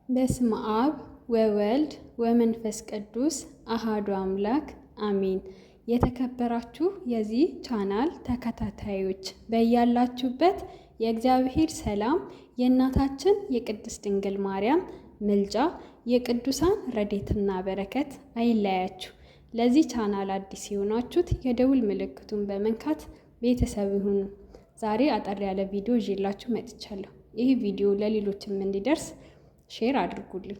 በስመ አብ ወወልድ ወመንፈስ ቅዱስ አሃዱ አምላክ አሜን። የተከበራችሁ የዚህ ቻናል ተከታታዮች በያላችሁበት የእግዚአብሔር ሰላም የእናታችን የቅድስት ድንግል ማርያም ምልጃ የቅዱሳን ረድኤትና በረከት አይለያችሁ። ለዚህ ቻናል አዲስ የሆናችሁት የደውል ምልክቱን በመንካት ቤተሰብ ይሁኑ። ዛሬ አጠር ያለ ቪዲዮ ይዤላችሁ መጥቻለሁ። ይህ ቪዲዮ ለሌሎችም እንዲደርስ ሼር አድርጉልኝ።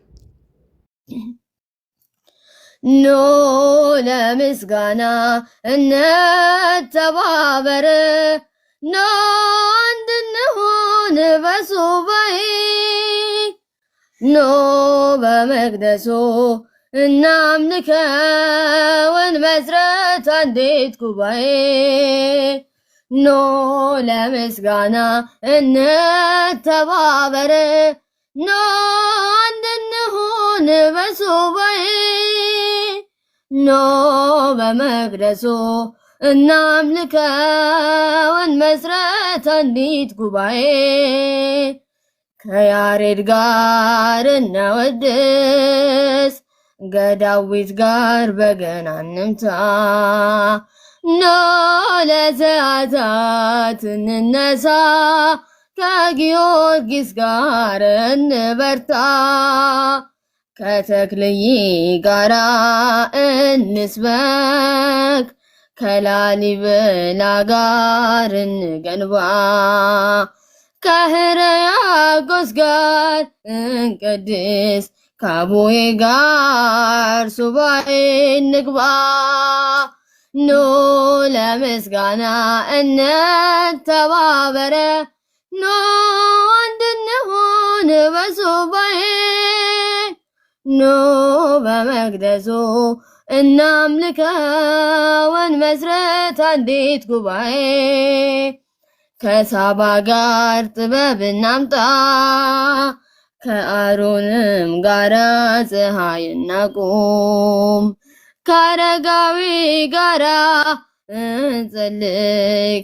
ኖ ለምስጋና እንተባበር፣ ኖ አንድ እንሁን በሱባኤ፣ ኖ በመቅደሱ እናምልከውን መስረት አንዲት ጉባኤ፣ ኖ ለምስጋና እንተባበር፣ ኖ አንድ እንሁን በሱባኤ፣ ኖ በመቅደሱ እናምልከውን መስረት አንዲት ጉባኤ፣ ከያሬድ ጋር እናወድስ ከዳዊት ጋር በገና እንምታ፣ ኖ ለሰዓታት እንነሳ ከጊዮርጊስ ጋር እንበርታ፣ ከተክልዬ ጋራ እንስበክ ከላሊበላ ጋር እንገንባ፣ ከሕርያቆስ ጋር እንቀድስ ከአቡዬ ጋር ሱባኤ እንግባ፣ ኖ ለምስጋና እንተባበር፣ ኖ አንድ እንሁን በሱባኤ፣ ኖ በመቅደሱ እናምልከውን መስረት አንዲት ጉባኤ፣ ከሳባ ጋር ጥበብ እናምጣ ከአሮንም ጋራ ፀሐይ እናቁም፣ ከአረጋዊ ጋራ እንጸልይ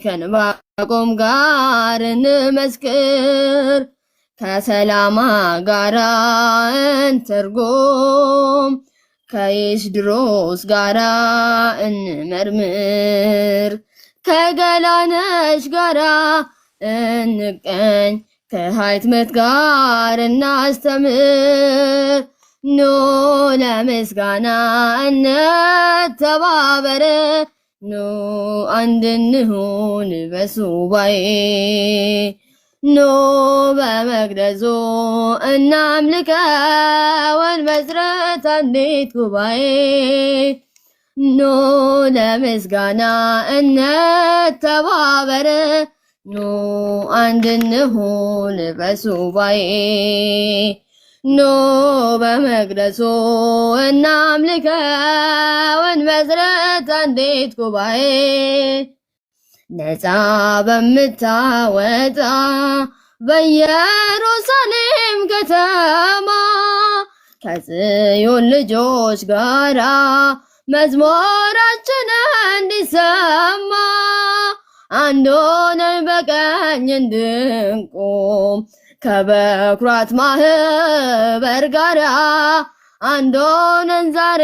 ከዕንባቆም ጋር እንመስክር፣ ከሰላማ ጋራ እንተርጎም ከኤስድሮስ ጋራ እንመርምር፣ ከገላነሽ ጋራ እንቀኝ ከሃይትመት ጋር እናስተምር፣ ኖ ለምስጋና እንተባበር፣ ኖ አንድ እንሁን በሱባኤ፣ ኖ በመቅደሱ እናምልከውን መስረት አንዲት ጉባኤ፣ ኖ ለምስጋና እንተባበር፣ ኖ አንድ እንሁን በሱባኤ፣ ኖ በመቅደሱ እናምልከውን መስረት አንዲት ጉባኤ፣ ነፃ በምታወጣ በኢየሩሳሌም ከተማ ከጽዮን ልጆች ጋራ መዝሙራችን እንዲሰማ፣ አንድ ሆነን በቀኝ እንድንቆም ከበኩራት ማህበር ጋራ፣ አንድ ሆነን ዛሬ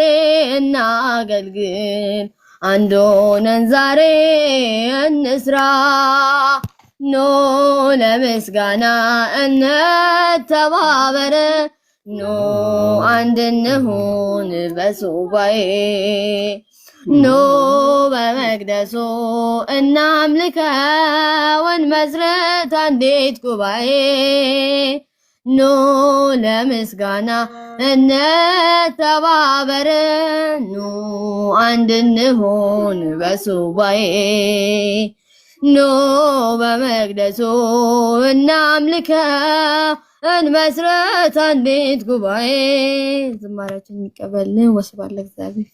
እናገልግል፣ አንድ ሆነን ዛሬ እንስራ፣ ኖ ለምስጋና እንተባበር፣ ኖ አንድ እንሁን በሱባኤ፣ ኖ በመቅደሱ እናምልከውን መስረት አንዲት ጉባኤ፣ ኖ ለምስጋና እንተባበር፣ ኖ አንድ እንሁን በሱባኤ፣ ኖ በመቅደሱ እናምልከውን መስረት አንዲት ጉባኤ። ዝማሬያችን ይቀበልን። ወስብሐት ለእግዚአብሔር።